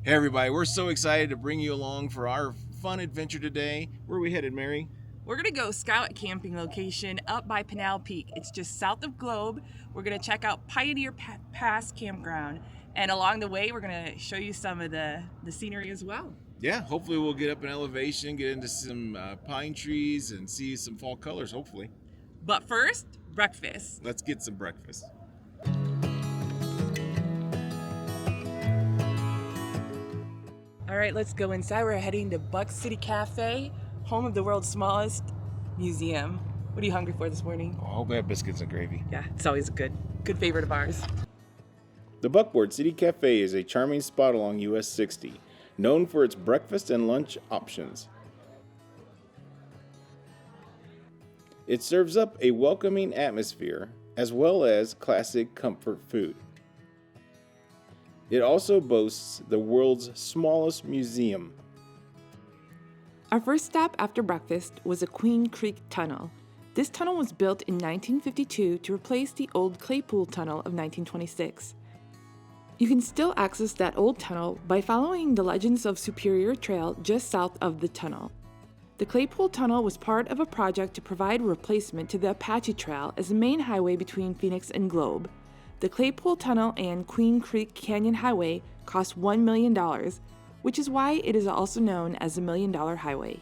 Hey everybody, we're so excited to bring you along for our fun adventure today. Where are we headed, Mary? We're gonna go scout a camping location up by Pinal Peak. It's just south of Globe. We're gonna check out Pioneer Pass Campground, and along the way, we're gonna show you some of the scenery as well. Yeah, hopefully we'll get up in elevation, get into some pine trees, and see some fall colors, hopefully. But first, breakfast. Let's get some breakfast. All right, let's go inside. We're heading to Buck City Cafe, home of the world's smallest museum. What are you hungry for this morning? Oh, I hope I have biscuits and gravy. Yeah, it's always a good favorite of ours. The Buckboard City Cafe is a charming spot along US 60, known for its breakfast and lunch options. It serves up a welcoming atmosphere as well as classic comfort food. It also boasts the world's smallest museum. Our first stop after breakfast was a Queen Creek Tunnel. This tunnel was built in 1952 to replace the old Claypool Tunnel of 1926. You can still access that old tunnel by following the Legends of Superior Trail just south of the tunnel. The Claypool Tunnel was part of a project to provide a replacement to the Apache Trail as the main highway between Phoenix and Globe. The Claypool Tunnel and Queen Creek Canyon Highway cost $1 million, which is why it is also known as the $1 Million Highway.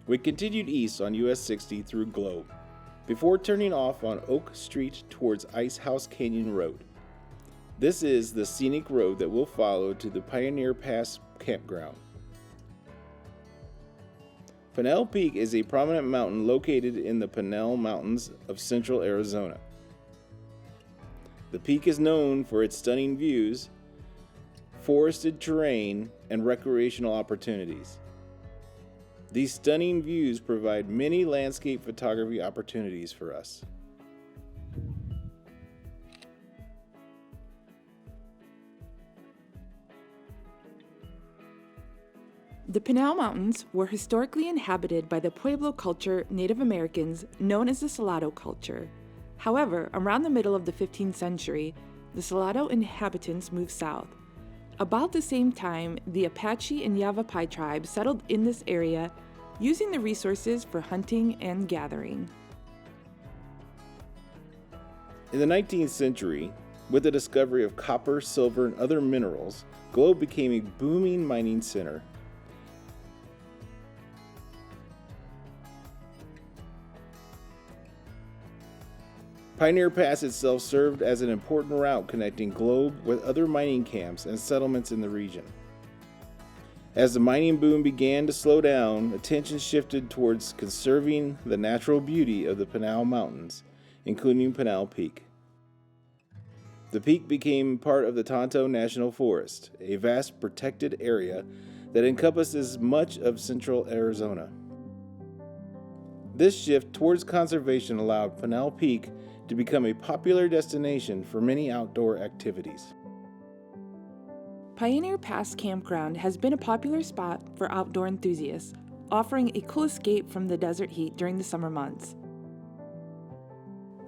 We continued east on US 60 through Globe, before turning off on Oak Street towards Icehouse Canyon Road. This is the scenic road that we'll follow to the Pioneer Pass Campground. Pinal Peak is a prominent mountain located in the Panal Mountains of central Arizona. The peak is known for its stunning views, forested terrain, and recreational opportunities. These stunning views provide many landscape photography opportunities for us. The Pinal Mountains were historically inhabited by the Pueblo culture Native Americans known as the Salado culture. However, around the middle of the 15th century, the Salado inhabitants moved south. About the same time, the Apache and Yavapai tribes settled in this area, using the resources for hunting and gathering. In the 19th century, with the discovery of copper, silver, and other minerals, Globe became a booming mining center. Pioneer Pass itself served as an important route connecting Globe with other mining camps and settlements in the region. As the mining boom began to slow down, attention shifted towards conserving the natural beauty of the Pinal Mountains, including Pinal Peak. The peak became part of the Tonto National Forest, a vast protected area that encompasses much of central Arizona. This shift towards conservation allowed Pinal Peak to become a popular destination for many outdoor activities. Pioneer Pass Campground has been a popular spot for outdoor enthusiasts, offering a cool escape from the desert heat during the summer months.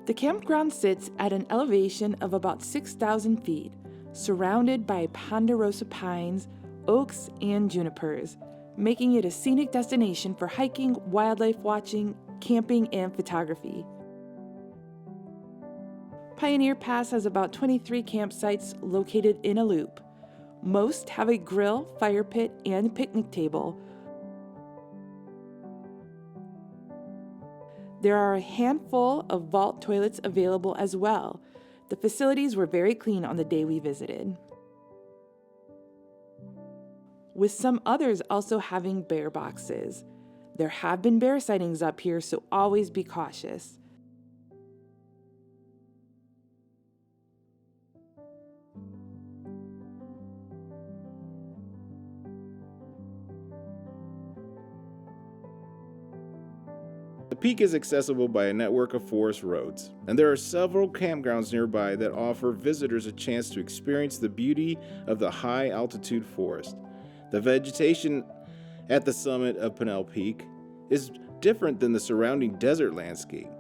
The campground sits at an elevation of about 6,000 feet, surrounded by ponderosa pines, oaks, and junipers, making it a scenic destination for hiking, wildlife watching, camping, and photography. Pioneer Pass has about 23 campsites located in a loop. Most have a grill, fire pit, and picnic table. There are a handful of vault toilets available as well. The facilities were very clean on the day we visited, with some others also having bear boxes. There have been bear sightings up here, so always be cautious. The peak is accessible by a network of forest roads, and there are several campgrounds nearby that offer visitors a chance to experience the beauty of the high-altitude forest. The vegetation at the summit of Pinal Peak is different than the surrounding desert landscape,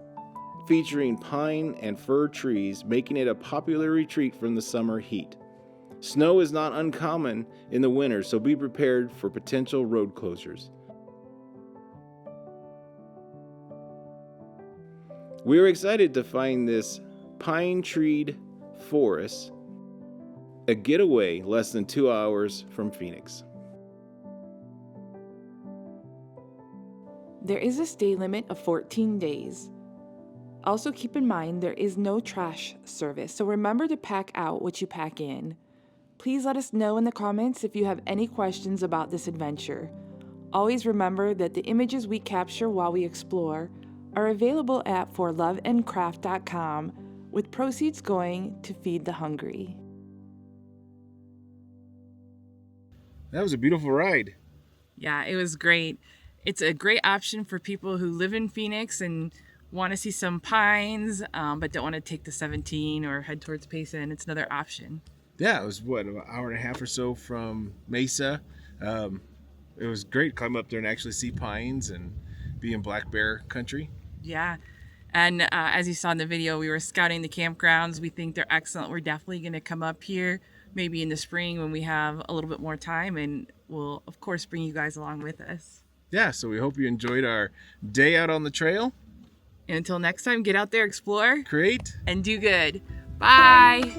featuring pine and fir trees, making it a popular retreat from the summer heat. Snow is not uncommon in the winter, so be prepared for potential road closures. We are excited to find this pine-treed forest, a getaway less than 2 hours from Phoenix. There is a stay limit of 14 days. Also keep in mind there is no trash service, so remember to pack out what you pack in. Please let us know in the comments if you have any questions about this adventure. Always remember that the images we capture while we explore are available at forloveandcraft.com, with proceeds going to feed the hungry. That was a beautiful ride. Yeah, it was great. It's a great option for people who live in Phoenix and want to see some pines, but don't want to take the 17 or head towards Payson. It's another option. Yeah, it was an hour and a half or so from Mesa. It was great to climb up there and actually see pines and be in black bear country. Yeah. And as you saw in the video, we were scouting the campgrounds. We think they're excellent. We're definitely going to come up here maybe in the spring when we have a little bit more time, and we'll, of course, bring you guys along with us. Yeah, so we hope you enjoyed our day out on the trail. And until next time, get out there, explore, Create, and do good. Bye.